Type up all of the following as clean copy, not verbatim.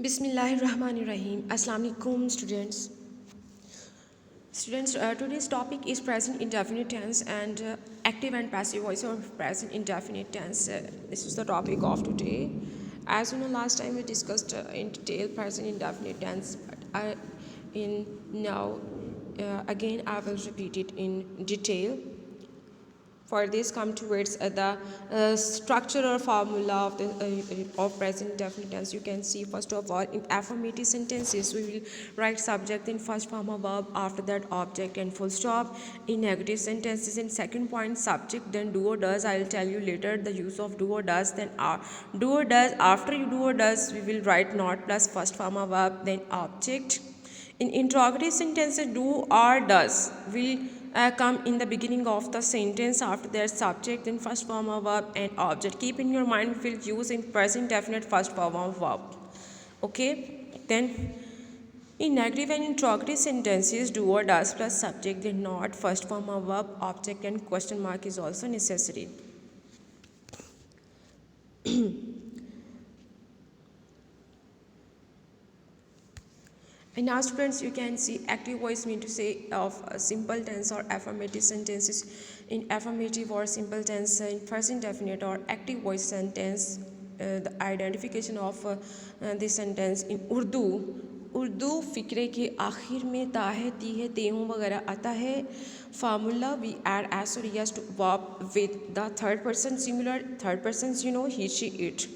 Bismillahirrahmanirrahim. Assalamu alaikum students. Today's topic is present indefinite tense and active and passive voice of present indefinite tense. This is the topic of today. As you know, last time we discussed in detail present indefinite tense, but again I will repeat it in detail. For this, come towards the structure or formula of present indefinite tense. You can see, first of all, in affirmative sentences, we will write subject in first form of verb, after that object and full stop. In negative sentences, in second point, subject, then do or does. I will tell you later the use of do or does. Then do or does. After you do or does, we will write not plus first form of verb, then object. In interrogative sentences, do or does will come in the beginning of the sentence, after their subject, then first form of verb and object. Keep in your mind, will use in present definite first form of verb. Okay, then in negative and interrogative sentences, do or does plus subject, then not first form of verb, object and question mark is also necessary. And now students, you can see active voice mean to say of simple tense or affirmative sentences. In affirmative or simple tense, in present definite or active voice sentence, the identification of this sentence in Urdu फ़िक्रे के आखिर में ता है ती है ते हूँ वगैरह आता है. फार्मूला वी एड एस और es to verb with the third person singular. Third person he she it.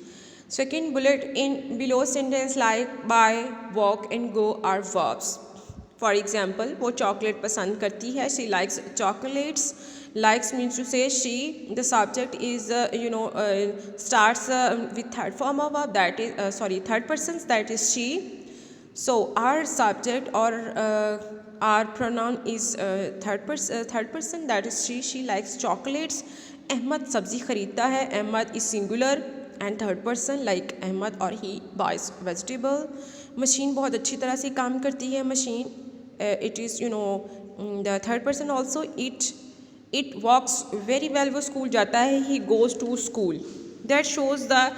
Second bullet in below sentence like buy, walk and go are verbs. For example, वो chocolate पसंद करती है. She likes chocolates. Likes means to say she. The subject is starts with third form of verb, that is third person, that is she. So our subject or our pronoun is third person, that is she. She likes chocolates. Ahmad सब्ज़ी ख़रीदता है. Ahmad is singular and third person like Ahmad or he buys vegetable. Machine बहुत अच्छी तरह से काम करती है. Machine it is the third person also. It walks very well. वो स्कूल जाता है. He goes to school. That shows the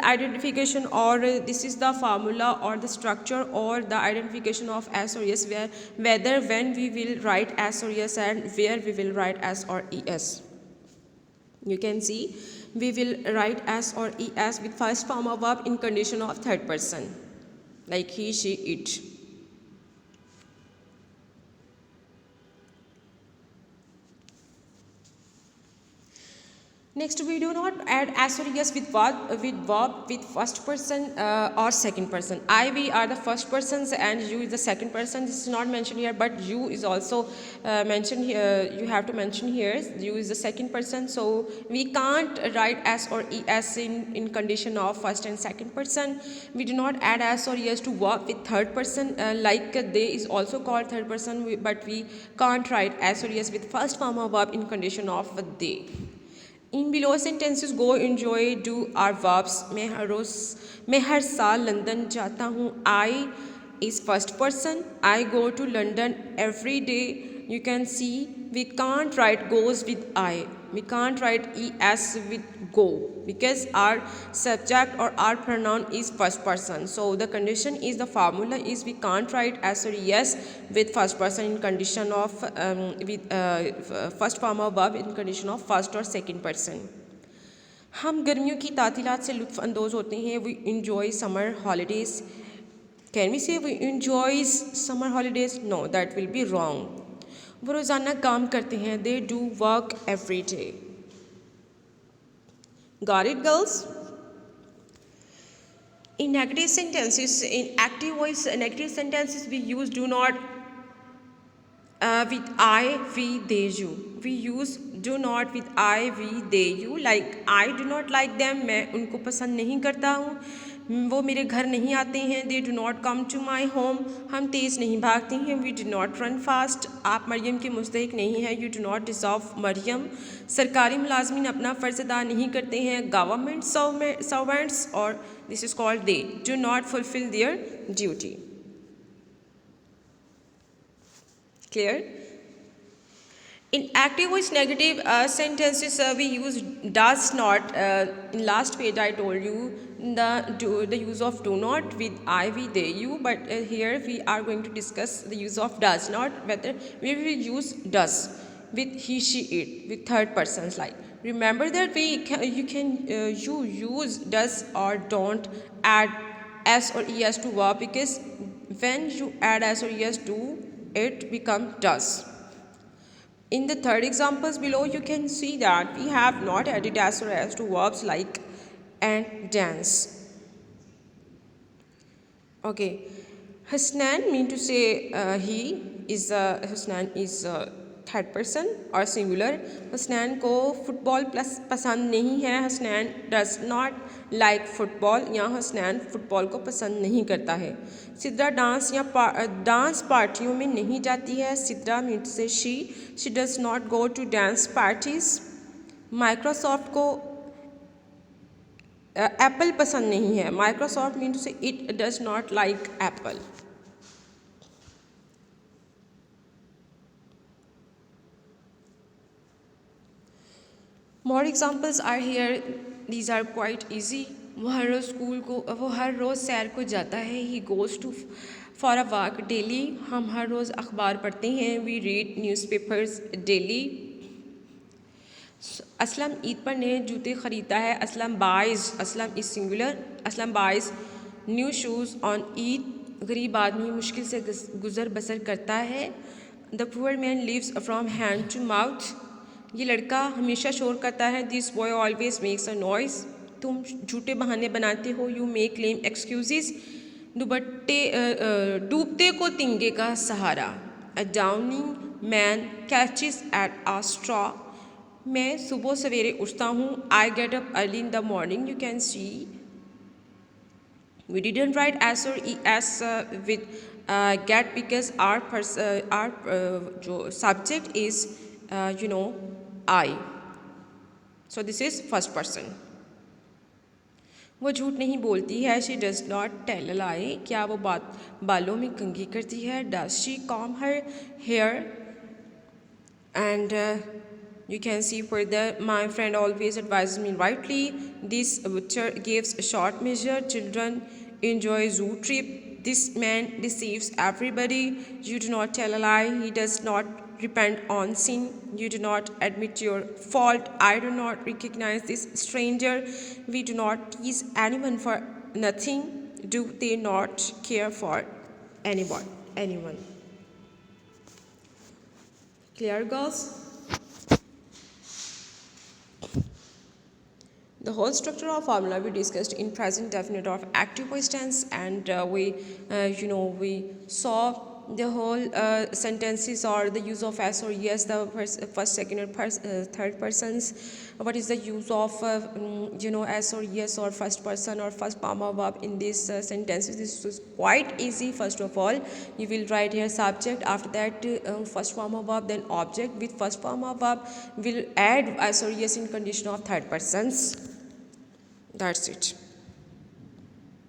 identification, or this is the formula or the structure or the identification of as or yes, whether when we will write as or yes and where we will write as or es. You can see we will write as or es with first form of verb in condition of third person like he, she, it. Next, we do not add as or yes with verb with first person or second person. I, we are the first persons and you is the second person. This is not mentioned here, but you is also mentioned here. You have to mention here you is the second person. So we can't write as or es in condition of first and second person. We do not add as or yes to verb with third person like they is also called third person, but we can't write as or yes with first form of verb in condition of they. In below sentences, go, enjoy, do are verbs. मैं हर साल London जाता हूँ. I is first person. I go to London every day. You can see we can't write goes with I. We can't write es with go because our subject or our pronoun is first person. So the condition is, the formula is, we can't write as or yes with first person in condition of first form of verb in condition of first or second person. हम गर्मियों की तातीलात से लुत्फ़ अंदोज़ होते हैं. We enjoy summer holidays. Can we say we enjoy summer holidays? No, that will be wrong. वो रोज़ाना काम करते हैं. They do work every day. Got it, girls? In negative sentences, in active voice negative sentences, we use do not with I, we, they, you. We use do not with I, we, they, you. Like I do not like them. मैं उनको पसंद नहीं करता हूँ. वो मेरे घर नहीं आते हैं. They do not come to my home. हम तेज़ नहीं भागते हैं. We do not run fast. आप मरियम के मुस्तहिक नहीं हैं. You do not deserve Maryam. सरकारी मुलाजमीन अपना फ़र्ज़ अदा नहीं करते हैं. Government servants, or this is called they, do not fulfill their duty. Clear? In active voice negative sentences, we use does not. In last page I told you the use of do not with I, we, they, you, but here we are going to discuss the use of does not, whether we will use does with he, she, it, with third persons. Like, remember that you use does or don't add s or es to verb, because when you add s or es to it become does. In the third examples below, you can see that we have not added as or as to verbs like and dance. Okay, Hasnan mean to say Hasnan is third person or singular. Hasnain को football plus पसंद नहीं है. Hasnain does not like football, या Hasnain football को पसंद नहीं करता है. सिद्रा डांस या डांस पार्टियों में नहीं जाती है. Sidra mean to say she does not go to dance parties. Microsoft को एप्पल पसंद नहीं है. Microsoft mean to say it does not like Apple. More examples are here. These are quite easy. वो हर रोज़ सैर को जाता है. He goes to for a walk daily. हम हर रोज़ अखबार पढ़ते हैं. We read newspapers daily. Aslam Eid पर नए जूते ख़रीदता है. Aslam is singular. Aslam buys new shoes on Eid. गरीब आदमी मुश्किल से गुज़र बसर करता है. The poor man lives from hand to mouth. ये लड़का हमेशा शोर करता है. This boy always makes a noise. तुम झूठे बहाने बनाते हो. You make lame excuses. डूबते को तिंगे का सहारा. A drowning man catches at a straw. मैं सुबह सवेरे उठता हूँ. I get up early in the morning. You can see we didn't write s or es with get, because our जो subject is I. So this is first person. वो झूठ नहीं बोलती है. She does not tell a lie. क्या वो बालों में कंघी करती है. Does she comb her hair. And you can see further, my friend always advises me rightly. This butcher gives a short measure. Children enjoy zoo trip. This man deceives everybody. You do not tell a lie. He does not repent on sin. You do not admit your fault. I do not recognize this stranger. We do not tease anyone for nothing. Do they not care for anyone? Clear, girls? The whole structure of formula we discussed in present definite of active voice tense, and we saw the whole sentences or the use of s or yes, the first, second, or third persons. What is the use of s or yes or first person or first form of verb in these sentences? This is quite easy. First of all, you will write here subject. After that, first form of verb, then object. With first form of verb, will add s or yes in condition of third persons. That's it.